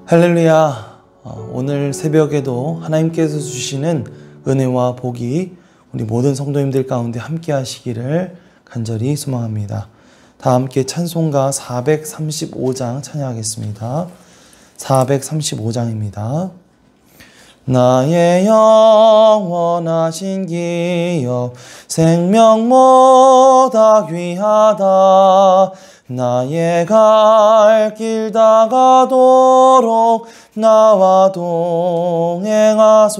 할렐루야. 오늘 새벽에도 하나님께서 주시는 은혜와 복이 우리 모든 성도님들 가운데 함께 하시기를 간절히 소망합니다. 다 함께 찬송가 435장 찬양하겠습니다. 435장입니다. 나의 영원하신 기업 생명보다 귀하다. 나의 갈 길 다가도록 나와 동행하소서.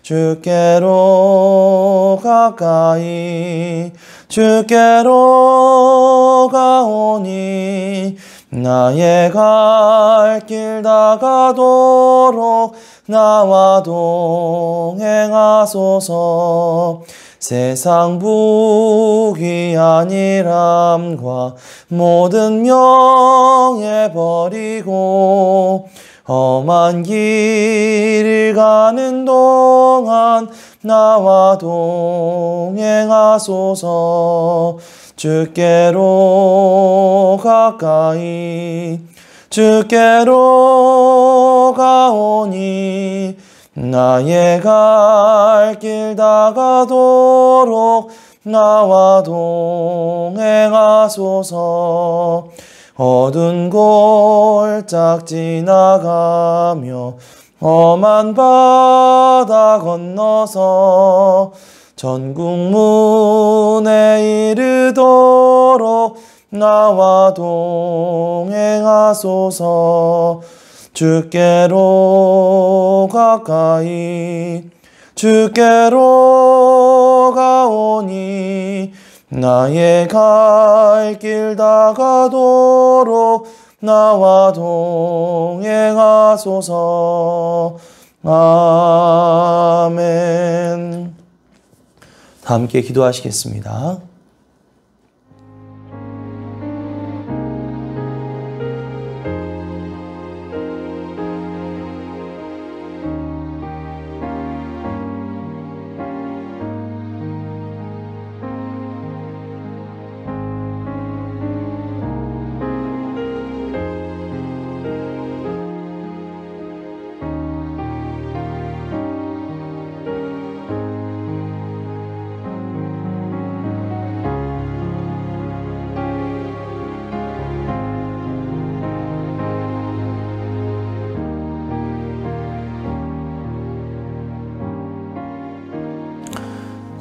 주께로 가까이 주께로 가오니 나의 갈 길 다가도록 나와 동행하소서. 세상 부귀한 일함과 모든 명예 버리고 험한 길을 가는 동안 나와 동행하소서. 주께로 가까이 주께로 가오니 나의 갈 길 다가도록 나와 동행하소서. 어두운 골짝 지나가며 험한 바다 건너서 전국문에 이르도록 나와 동행하소서. 주께로 가까이 주께로 가오니 나의 갈 길 다가도록 나와 동행하소서. 아멘. 다 함께 기도하시겠습니다.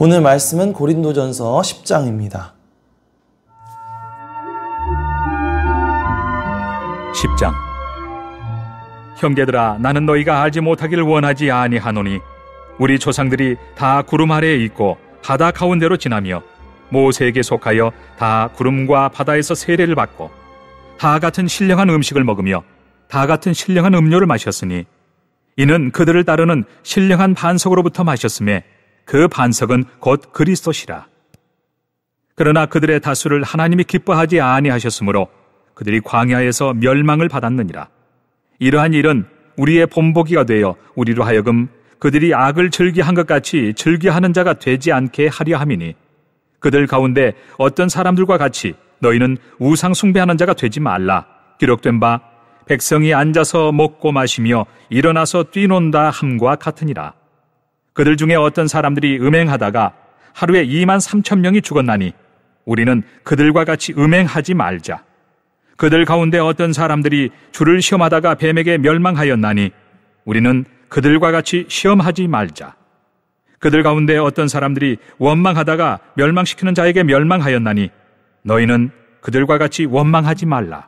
오늘 말씀은 고린도전서 10장입니다. 10장. 형제들아, 나는 너희가 알지 못하기를 원하지 아니하노니 우리 조상들이 다 구름 아래에 있고 바다 가운데로 지나며 모세에게 속하여 다 구름과 바다에서 세례를 받고 다 같은 신령한 음식을 먹으며 다 같은 신령한 음료를 마셨으니 이는 그들을 따르는 신령한 반석으로부터 마셨음에 그 반석은 곧 그리스도시라. 그러나 그들의 다수를 하나님이 기뻐하지 아니하셨으므로 그들이 광야에서 멸망을 받았느니라. 이러한 일은 우리의 본보기가 되어 우리로 하여금 그들이 악을 즐기한 것 같이 즐기하는 자가 되지 않게 하려 함이니 그들 가운데 어떤 사람들과 같이 너희는 우상 숭배하는 자가 되지 말라. 기록된 바 백성이 앉아서 먹고 마시며 일어나서 뛰논다 함과 같으니라. 그들 중에 어떤 사람들이 음행하다가 하루에 23,000명이 죽었나니 우리는 그들과 같이 음행하지 말자. 그들 가운데 어떤 사람들이 주를 시험하다가 뱀에게 멸망하였나니 우리는 그들과 같이 시험하지 말자. 그들 가운데 어떤 사람들이 원망하다가 멸망시키는 자에게 멸망하였나니 너희는 그들과 같이 원망하지 말라.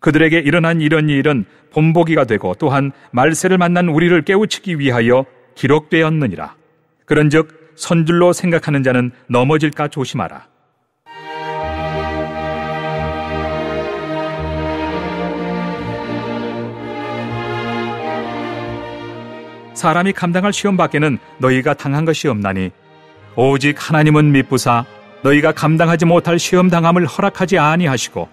그들에게 일어난 이런 일은 본보기가 되고 또한 말세를 만난 우리를 깨우치기 위하여 기록되었느니라. 그런즉 선줄로 생각하는 자는 넘어질까 조심하라. 사람이 감당할 시험 밖에는 너희가 당한 것이 없나니 오직 하나님은 미쁘사 너희가 감당하지 못할 시험 당함을 허락하지 아니하시고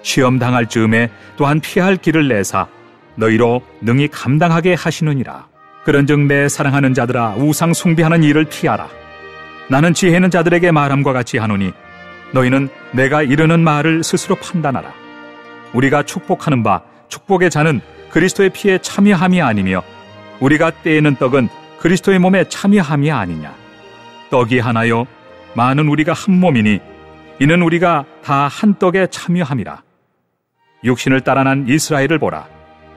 시험 당할 즈음에 또한 피할 길을 내사 너희로 능히 감당하게 하시느니라. 그런즉 내 사랑하는 자들아, 우상 숭배하는 일을 피하라. 나는 지혜 있는 자들에게 말함과 같이 하노니 너희는 내가 이르는 말을 스스로 판단하라. 우리가 축복하는 바 축복의 잔은 그리스도의 피에 참여함이 아니며 우리가 떼는 떡은 그리스도의 몸에 참여함이 아니냐. 떡이 하나요 많은 우리가 한 몸이니 이는 우리가 다 한 떡에 참여함이라. 육신을 따라 난 이스라엘을 보라.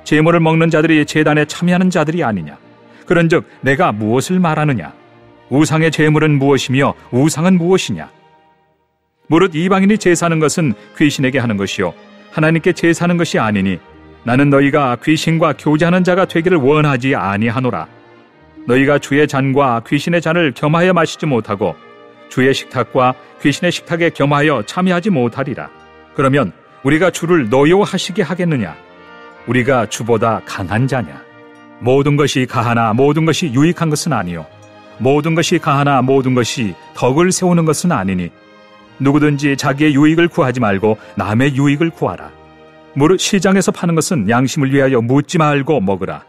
제물을 먹는 자들이 제단에 참여하는 자들이 아니냐. 그런즉 내가 무엇을 말하느냐. 우상의 제물은 무엇이며 우상은 무엇이냐. 무릇 이방인이 제사하는 것은 귀신에게 하는 것이요 하나님께 제사하는 것이 아니니 나는 너희가 귀신과 교제하는 자가 되기를 원하지 아니하노라. 너희가 주의 잔과 귀신의 잔을 겸하여 마시지 못하고 주의 식탁과 귀신의 식탁에 겸하여 참여하지 못하리라. 그러면 우리가 주를 노여워하시게 하겠느냐. 우리가 주보다 강한 자냐. 모든 것이 가하나 모든 것이 유익한 것은 아니요 모든 것이 가하나 모든 것이 덕을 세우는 것은 아니니 누구든지 자기의 유익을 구하지 말고 남의 유익을 구하라. 무릇 시장에서 파는 것은 양심을 위하여 묻지 말고 먹으라.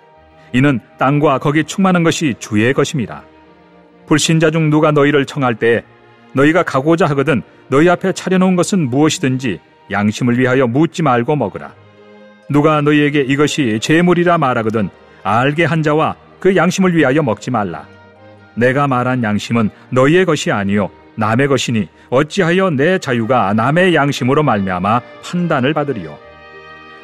이는 땅과 거기 충만한 것이 주의 것임이라. 불신자 중 누가 너희를 청할 때 너희가 가고자 하거든 너희 앞에 차려놓은 것은 무엇이든지 양심을 위하여 묻지 말고 먹으라. 누가 너희에게 이것이 제물이라 말하거든 알게 한 자와 그 양심을 위하여 먹지 말라. 내가 말한 양심은 너희의 것이 아니요 남의 것이니 어찌하여 내 자유가 남의 양심으로 말미암아 판단을 받으리요.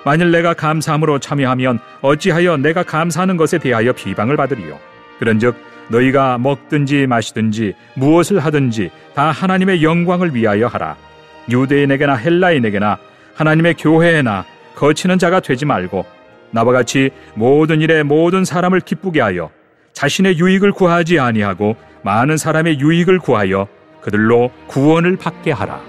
만일 내가 감사함으로 참여하면 어찌하여 내가 감사하는 것에 대하여 비방을 받으리요. 그런즉 너희가 먹든지 마시든지 무엇을 하든지 다 하나님의 영광을 위하여 하라. 유대인에게나 헬라인에게나 하나님의 교회에나 거치는 자가 되지 말고 나와 같이 모든 일에 모든 사람을 기쁘게 하여 자신의 유익을 구하지 아니하고 많은 사람의 유익을 구하여 그들로 구원을 받게 하라.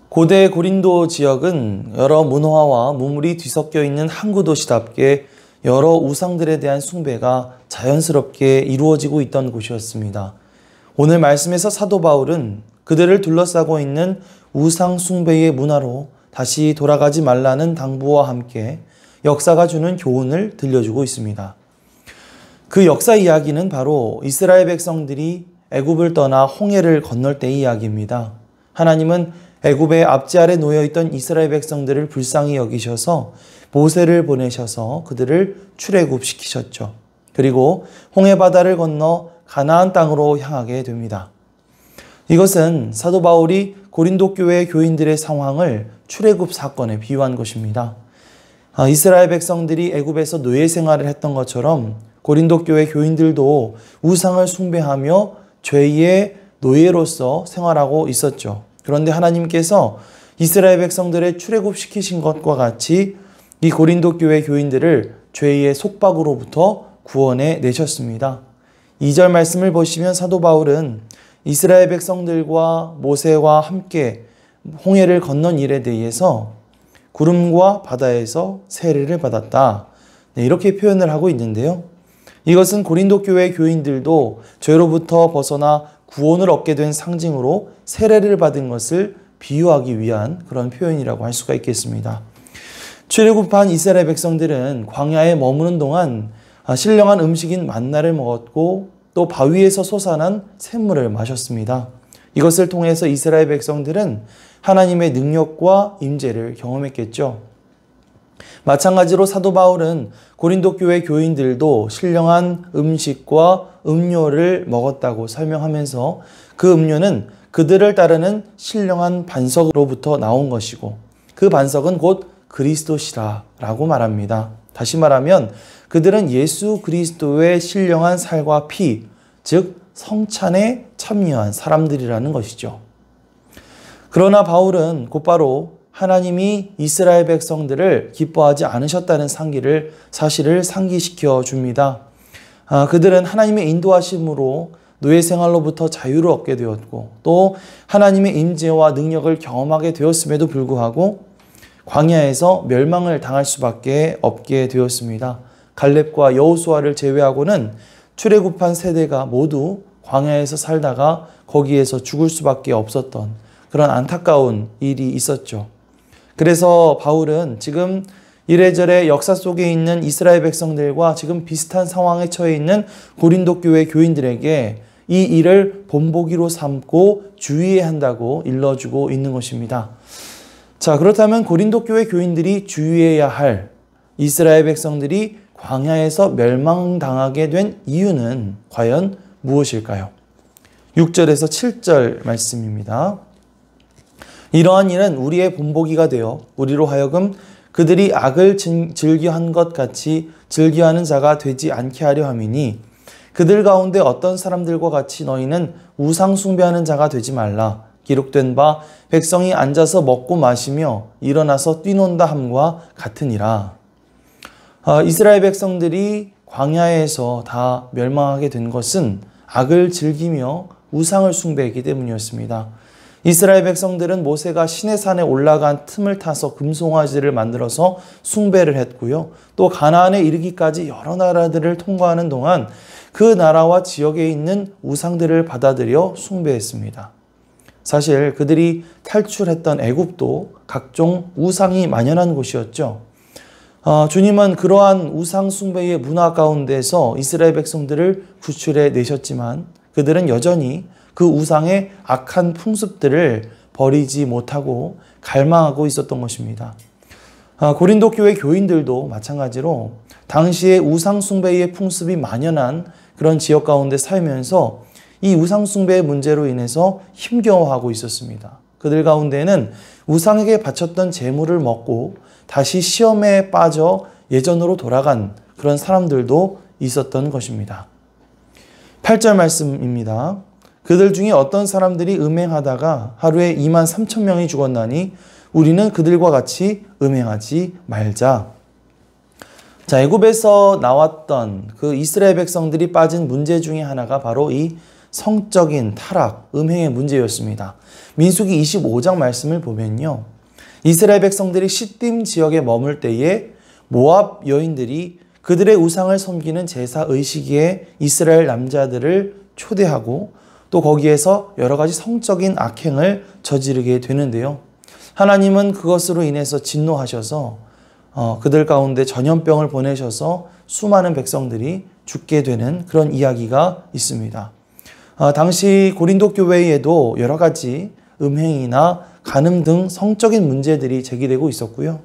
고대 고린도 지역은 여러 문화와 문물이 뒤섞여 있는 항구 도시답게 여러 우상들에 대한 숭배가 자연스럽게 이루어지고 있던 곳이었습니다. 오늘 말씀에서 사도 바울은 그들을 둘러싸고 있는 우상 숭배의 문화로 다시 돌아가지 말라는 당부와 함께 역사가 주는 교훈을 들려주고 있습니다. 그 역사 이야기는 바로 이스라엘 백성들이 애굽을 떠나 홍해를 건널 때의 이야기입니다. 하나님은 애굽의 압제 아래 놓여있던 이스라엘 백성들을 불쌍히 여기셔서 모세를 보내셔서 그들을 출애굽시키셨죠. 그리고 홍해바다를 건너 가나안 땅으로 향하게 됩니다. 이것은 사도 바울이 고린도 교회 교인들의 상황을 출애굽 사건에 비유한 것입니다. 이스라엘 백성들이 애굽에서 노예 생활을 했던 것처럼 고린도 교회 교인들도 우상을 숭배하며 죄의 노예로서 생활하고 있었죠. 그런데 하나님께서 이스라엘 백성들의 출애굽시키신 것과 같이 이 고린도 교회 교인들을 죄의 속박으로부터 구원해 내셨습니다. 2절 말씀을 보시면 사도 바울은 이스라엘 백성들과 모세와 함께 홍해를 건넌 일에 대해서 구름과 바다에서 세례를 받았다. 이렇게 표현을 하고 있는데요. 이것은 고린도 교회 교인들도 죄로부터 벗어나 구원을 얻게 된 상징으로 세례를 받은 것을 비유하기 위한 그런 표현이라고 할 수가 있겠습니다. 출애굽한 이스라엘 백성들은 광야에 머무는 동안 신령한 음식인 만나를 먹었고 또 바위에서 솟아난 샘물을 마셨습니다. 이것을 통해서 이스라엘 백성들은 하나님의 능력과 임재를 경험했겠죠. 마찬가지로 사도 바울은 고린도 교회 교인들도 신령한 음식과 음료를 먹었다고 설명하면서 그 음료는 그들을 따르는 신령한 반석으로부터 나온 것이고 그 반석은 곧 그리스도시라라고 말합니다. 다시 말하면 그들은 예수 그리스도의 신령한 살과 피, 즉 성찬에 참여한 사람들이라는 것이죠. 그러나 바울은 곧바로 하나님이 이스라엘 백성들을 기뻐하지 않으셨다는 사실을 상기시켜 줍니다. 그들은 하나님의 인도하심으로 노예 생활로부터 자유를 얻게 되었고 또 하나님의 임재와 능력을 경험하게 되었음에도 불구하고 광야에서 멸망을 당할 수밖에 없게 되었습니다. 갈렙과 여호수아를 제외하고는 출애굽한 세대가 모두 광야에서 살다가 거기에서 죽을 수밖에 없었던 그런 안타까운 일이 있었죠. 그래서 바울은 지금 이래저래 역사 속에 있는 이스라엘 백성들과 지금 비슷한 상황에 처해 있는 고린도 교회 교인들에게 이 일을 본보기로 삼고 주의해야 한다고 일러주고 있는 것입니다. 자, 그렇다면 고린도 교회 교인들이 주의해야 할 이스라엘 백성들이 광야에서 멸망당하게 된 이유는 과연 무엇일까요? 6절에서 7절 말씀입니다. 이러한 일은 우리의 본보기가 되어 우리로 하여금 그들이 악을 즐겨한 것 같이 즐겨하는 자가 되지 않게 하려 함이니 그들 가운데 어떤 사람들과 같이 너희는 우상 숭배하는 자가 되지 말라. 기록된 바 백성이 앉아서 먹고 마시며 일어나서 뛰논다 함과 같으니라. 이스라엘 백성들이 광야에서 다 멸망하게 된 것은 악을 즐기며 우상을 숭배했기 때문이었습니다. 이스라엘 백성들은 모세가 시내산에 올라간 틈을 타서 금송아지를 만들어서 숭배를 했고요. 또 가나안에 이르기까지 여러 나라들을 통과하는 동안 그 나라와 지역에 있는 우상들을 받아들여 숭배했습니다. 사실 그들이 탈출했던 애굽도 각종 우상이 만연한 곳이었죠. 주님은 그러한 우상 숭배의 문화 가운데서 이스라엘 백성들을 구출해 내셨지만 그들은 여전히 그 우상의 악한 풍습들을 버리지 못하고 갈망하고 있었던 것입니다. 고린도 교회 교인들도 마찬가지로 당시에 우상 숭배의 풍습이 만연한 그런 지역 가운데 살면서 이 우상 숭배의 문제로 인해서 힘겨워하고 있었습니다. 그들 가운데는 우상에게 바쳤던 재물을 먹고 다시 시험에 빠져 예전으로 돌아간 그런 사람들도 있었던 것입니다. 8절 말씀입니다. 그들 중에 어떤 사람들이 음행하다가 하루에 2만 3천 명이 죽었나니 우리는 그들과 같이 음행하지 말자. 자, 애굽에서 나왔던 그 이스라엘 백성들이 빠진 문제 중에 하나가 바로 이 성적인 타락, 음행의 문제였습니다. 민수기 25장 말씀을 보면요. 이스라엘 백성들이 시딤 지역에 머물 때에 모압 여인들이 그들의 우상을 섬기는 제사 의식에 이스라엘 남자들을 초대하고 또 거기에서 여러 가지 성적인 악행을 저지르게 되는데요. 하나님은 그것으로 인해서 진노하셔서 그들 가운데 전염병을 보내셔서 수많은 백성들이 죽게 되는 그런 이야기가 있습니다. 당시 고린도 교회에도 여러 가지 음행이나 간음 등 성적인 문제들이 제기되고 있었고요.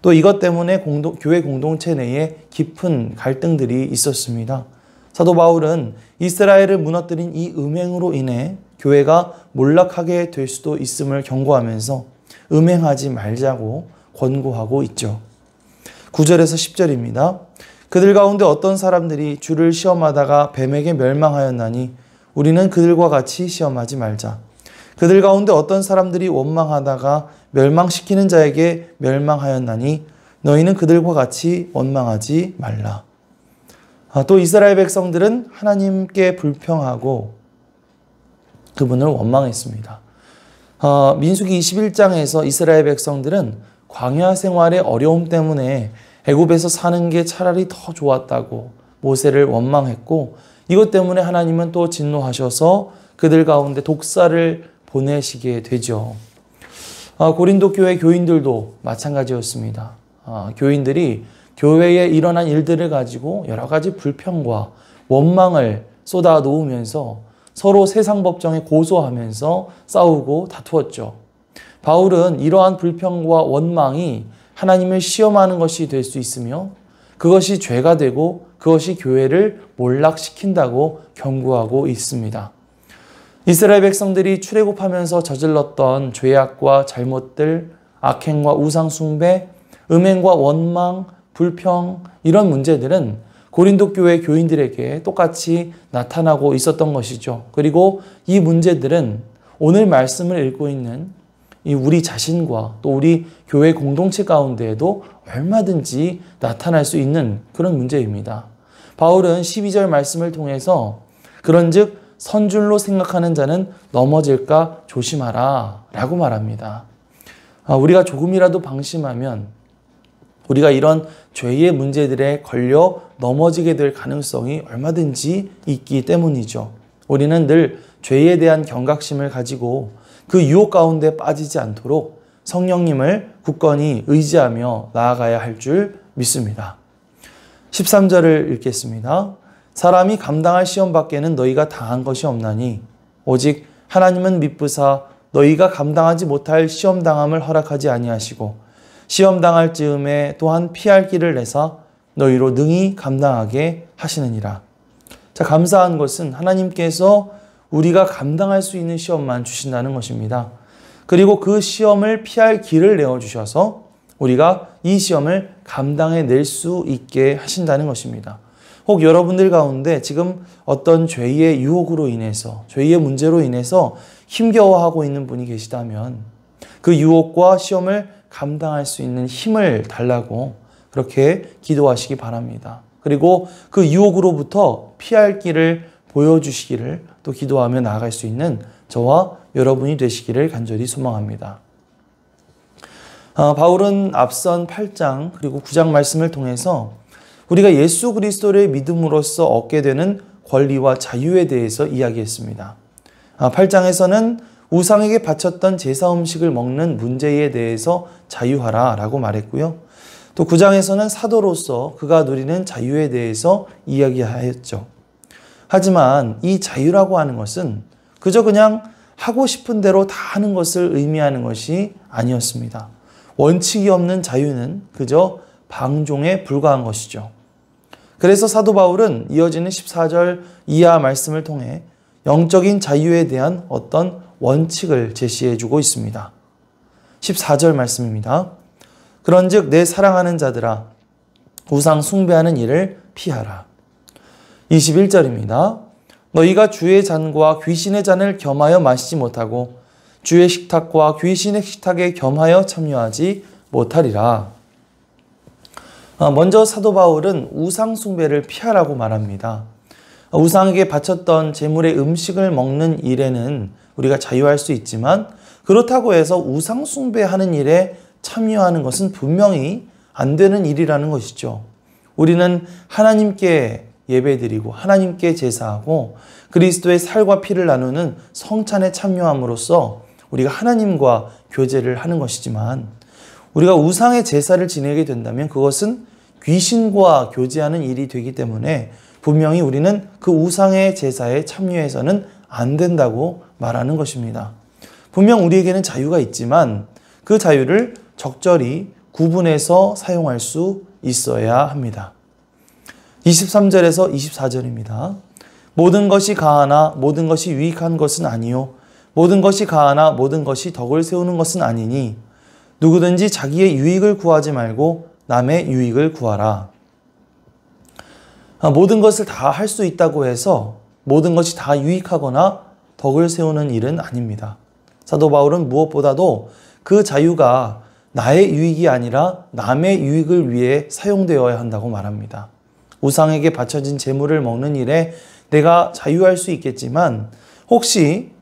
또 이것 때문에 교회 공동체 내에 깊은 갈등들이 있었습니다. 사도 바울은 이스라엘을 무너뜨린 이 음행으로 인해 교회가 몰락하게 될 수도 있음을 경고하면서 음행하지 말자고 권고하고 있죠. 9절에서 10절입니다. 그들 가운데 어떤 사람들이 주를 시험하다가 뱀에게 멸망하였나니 우리는 그들과 같이 시험하지 말자. 그들 가운데 어떤 사람들이 원망하다가 멸망시키는 자에게 멸망하였나니 너희는 그들과 같이 원망하지 말라. 또 이스라엘 백성들은 하나님께 불평하고 그분을 원망했습니다. 민수기 21장에서 이스라엘 백성들은 광야 생활의 어려움 때문에 애굽에서 사는 게 차라리 더 좋았다고 모세를 원망했고 이것 때문에 하나님은 또 진노하셔서 그들 가운데 독사를 보내시게 되죠. 고린도 교회 교인들도 마찬가지였습니다. 교인들이 교회에 일어난 일들을 가지고 여러 가지 불평과 원망을 쏟아 놓으면서 서로 세상 법정에 고소하면서 싸우고 다투었죠. 바울은 이러한 불평과 원망이 하나님을 시험하는 것이 될 수 있으며 그것이 죄가 되고 그것이 교회를 몰락시킨다고 경고하고 있습니다. 이스라엘 백성들이 출애굽하면서 저질렀던 죄악과 잘못들, 악행과 우상 숭배, 음행과 원망, 불평 이런 문제들은 고린도 교회 교인들에게 똑같이 나타나고 있었던 것이죠. 그리고 이 문제들은 오늘 말씀을 읽고 있는 우리 자신과 또 우리 교회 공동체 가운데에도 얼마든지 나타날 수 있는 그런 문제입니다. 바울은 12절 말씀을 통해서 그런즉 선줄로 생각하는 자는 넘어질까 조심하라 라고 말합니다. 우리가 조금이라도 방심하면 우리가 이런 죄의 문제들에 걸려 넘어지게 될 가능성이 얼마든지 있기 때문이죠. 우리는 늘 죄에 대한 경각심을 가지고 그 유혹 가운데 빠지지 않도록 성령님을 굳건히 의지하며 나아가야 할 줄 믿습니다. 13절을 읽겠습니다. 사람이 감당할 시험 밖에는 너희가 당한 것이 없나니 오직 하나님은 미쁘사 너희가 감당하지 못할 시험 당함을 허락하지 아니하시고 시험 당할 즈음에 또한 피할 길을 내사 너희로 능히 감당하게 하시느니라. 자, 감사한 것은 하나님께서 우리가 감당할 수 있는 시험만 주신다는 것입니다. 그리고 그 시험을 피할 길을 내어주셔서 우리가 이 시험을 감당해낼 수 있게 하신다는 것입니다. 혹 여러분들 가운데 지금 어떤 죄의 유혹으로 인해서, 죄의 문제로 인해서 힘겨워하고 있는 분이 계시다면 그 유혹과 시험을 감당할 수 있는 힘을 달라고 그렇게 기도하시기 바랍니다. 그리고 그 유혹으로부터 피할 길을 보여주시기를 또 기도하며 나아갈 수 있는 저와 여러분이 되시기를 간절히 소망합니다. 바울은 앞선 8장 그리고 9장 말씀을 통해서 우리가 예수 그리스도를 믿음으로써 얻게 되는 권리와 자유에 대해서 이야기했습니다. 8장에서는 우상에게 바쳤던 제사 음식을 먹는 문제에 대해서 자유하라 라고 말했고요. 또 9장에서는 사도로서 그가 누리는 자유에 대해서 이야기하였죠. 하지만 이 자유라고 하는 것은 그저 그냥 하고 싶은 대로 다 하는 것을 의미하는 것이 아니었습니다. 원칙이 없는 자유는 그저 방종에 불과한 것이죠. 그래서 사도 바울은 이어지는 14절 이하 말씀을 통해 영적인 자유에 대한 어떤 원칙을 제시해주고 있습니다. 14절 말씀입니다. 그런즉 내 사랑하는 자들아 우상 숭배하는 일을 피하라. 21절입니다. 너희가 주의 잔과 귀신의 잔을 겸하여 마시지 못하고 주의 식탁과 귀신의 식탁에 겸하여 참여하지 못하리라. 먼저 사도 바울은 우상 숭배를 피하라고 말합니다. 우상에게 바쳤던 제물의 음식을 먹는 일에는 우리가 자유할 수 있지만 그렇다고 해서 우상 숭배하는 일에 참여하는 것은 분명히 안 되는 일이라는 것이죠. 우리는 하나님께 예배드리고 하나님께 제사하고 그리스도의 살과 피를 나누는 성찬에 참여함으로써 우리가 하나님과 교제를 하는 것이지만 우리가 우상의 제사를 지내게 된다면 그것은 귀신과 교제하는 일이 되기 때문에 분명히 우리는 그 우상의 제사에 참여해서는 안 된다고 말하는 것입니다. 분명 우리에게는 자유가 있지만 그 자유를 적절히 구분해서 사용할 수 있어야 합니다. 23절에서 24절입니다. 모든 것이 가하나 모든 것이 유익한 것은 아니요 모든 것이 가하나 모든 것이 덕을 세우는 것은 아니니 누구든지 자기의 유익을 구하지 말고 남의 유익을 구하라. 모든 것을 다 할 수 있다고 해서 모든 것이 다 유익하거나 덕을 세우는 일은 아닙니다. 사도 바울은 무엇보다도 그 자유가 나의 유익이 아니라 남의 유익을 위해 사용되어야 한다고 말합니다. 우상에게 바쳐진 제물을 먹는 일에 내가 자유할 수 있겠지만 혹시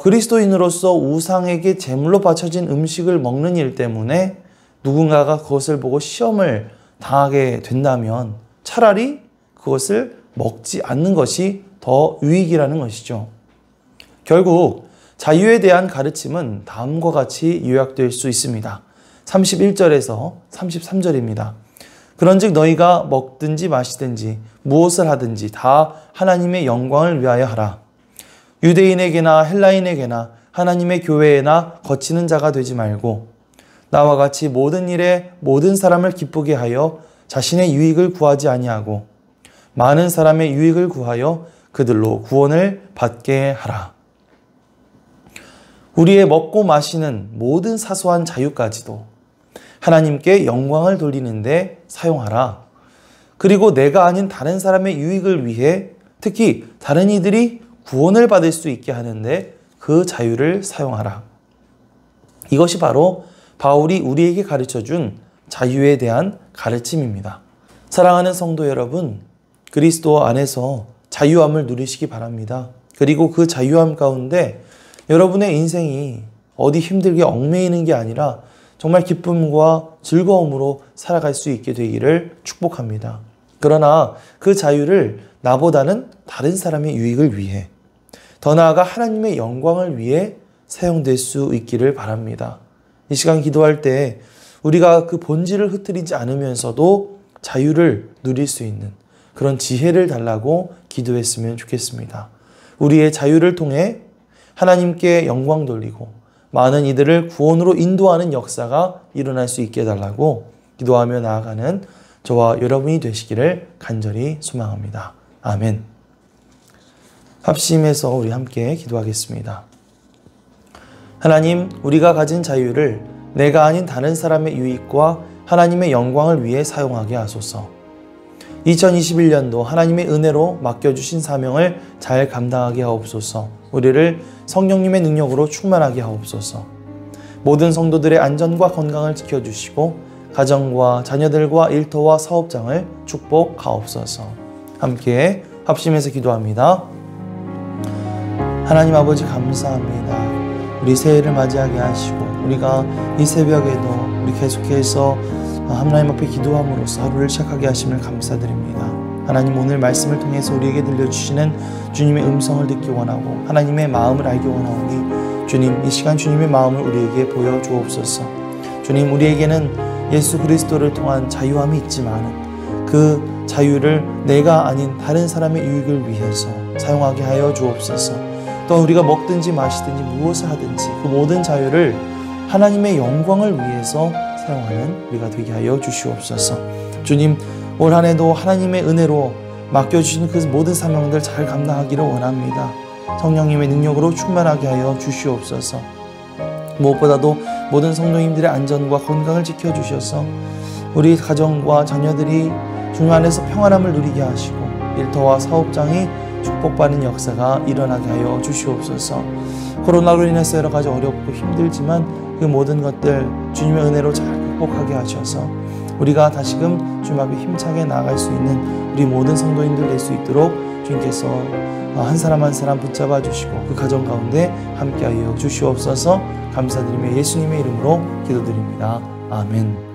그리스도인으로서 우상에게 제물로 바쳐진 음식을 먹는 일 때문에 누군가가 그것을 보고 시험을 당하게 된다면 차라리 그것을 먹지 않는 것이 더 유익이라는 것이죠. 결국 자유에 대한 가르침은 다음과 같이 요약될 수 있습니다. 31절에서 33절입니다. 그런즉 너희가 먹든지 마시든지 무엇을 하든지 다 하나님의 영광을 위하여 하라. 유대인에게나 헬라인에게나 하나님의 교회에나 거치는 자가 되지 말고 나와 같이 모든 일에 모든 사람을 기쁘게 하여 자신의 유익을 구하지 아니하고 많은 사람의 유익을 구하여 그들로 구원을 받게 하라. 우리의 먹고 마시는 모든 사소한 자유까지도 하나님께 영광을 돌리는데 사용하라. 그리고 내가 아닌 다른 사람의 유익을 위해 특히 다른 이들이 구원을 받을 수 있게 하는데 그 자유를 사용하라. 이것이 바로 바울이 우리에게 가르쳐준 자유에 대한 가르침입니다. 사랑하는 성도 여러분, 그리스도 안에서 자유함을 누리시기 바랍니다. 그리고 그 자유함 가운데 여러분의 인생이 어디 힘들게 얽매이는 게 아니라 정말 기쁨과 즐거움으로 살아갈 수 있게 되기를 축복합니다. 그러나 그 자유를 나보다는 다른 사람의 유익을 위해, 더 나아가 하나님의 영광을 위해 사용될 수 있기를 바랍니다. 이 시간 기도할 때 우리가 그 본질을 흐트리지 않으면서도 자유를 누릴 수 있는 그런 지혜를 달라고 기도했으면 좋겠습니다. 우리의 자유를 통해 하나님께 영광 돌리고 많은 이들을 구원으로 인도하는 역사가 일어날 수 있게 해달라고 기도하며 나아가는 저와 여러분이 되시기를 간절히 소망합니다. 아멘. 합심해서 우리 함께 기도하겠습니다. 하나님, 우리가 가진 자유를 내가 아닌 다른 사람의 유익과 하나님의 영광을 위해 사용하게 하소서. 2021년도 하나님의 은혜로 맡겨주신 사명을 잘 감당하게 하옵소서. 우리를 성령님의 능력으로 충만하게 하옵소서. 모든 성도들의 안전과 건강을 지켜주시고 가정과 자녀들과 일터와 사업장을 축복하옵소서. 함께 합심해서 기도합니다. 하나님 아버지 감사합니다. 우리 새해를 맞이하게 하시고 우리가 이 새벽에도 우리 계속해서 하나님 앞에 기도함으로써 하루를 시작하게 하심을 감사드립니다. 하나님, 오늘 말씀을 통해서 우리에게 들려주시는 주님의 음성을 듣기 원하고 하나님의 마음을 알기 원하오니 주님, 이 시간 주님의 마음을 우리에게 보여주옵소서. 주님, 우리에게는 예수 그리스도를 통한 자유함이 있지만 그 자유를 내가 아닌 다른 사람의 유익을 위해서 사용하게 하여 주옵소서. 또 우리가 먹든지 마시든지 무엇을 하든지 그 모든 자유를 하나님의 영광을 위해서 사용하는 우리가 되게 하여 주시옵소서. 주님, 올 한 해도 하나님의 은혜로 맡겨주신 그 모든 사명들 잘 감당하기를 원합니다. 성령님의 능력으로 충만하게 하여 주시옵소서. 무엇보다도 모든 성도님들의 안전과 건강을 지켜주셔서 우리 가정과 자녀들이 주님 안에서 평안함을 누리게 하시고 일터와 사업장이 축복받는 역사가 일어나게 하여 주시옵소서. 코로나로 인해서 여러 가지 어렵고 힘들지만 그 모든 것들 주님의 은혜로 잘 극복하게 하셔서 우리가 다시금 주님 앞에 힘차게 나아갈 수 있는 우리 모든 성도님들 될 수 있도록 주님께서 한 사람 한 사람 붙잡아 주시고 그 가정 가운데 함께하여 주시옵소서. 감사드리며 예수님의 이름으로 기도드립니다. 아멘.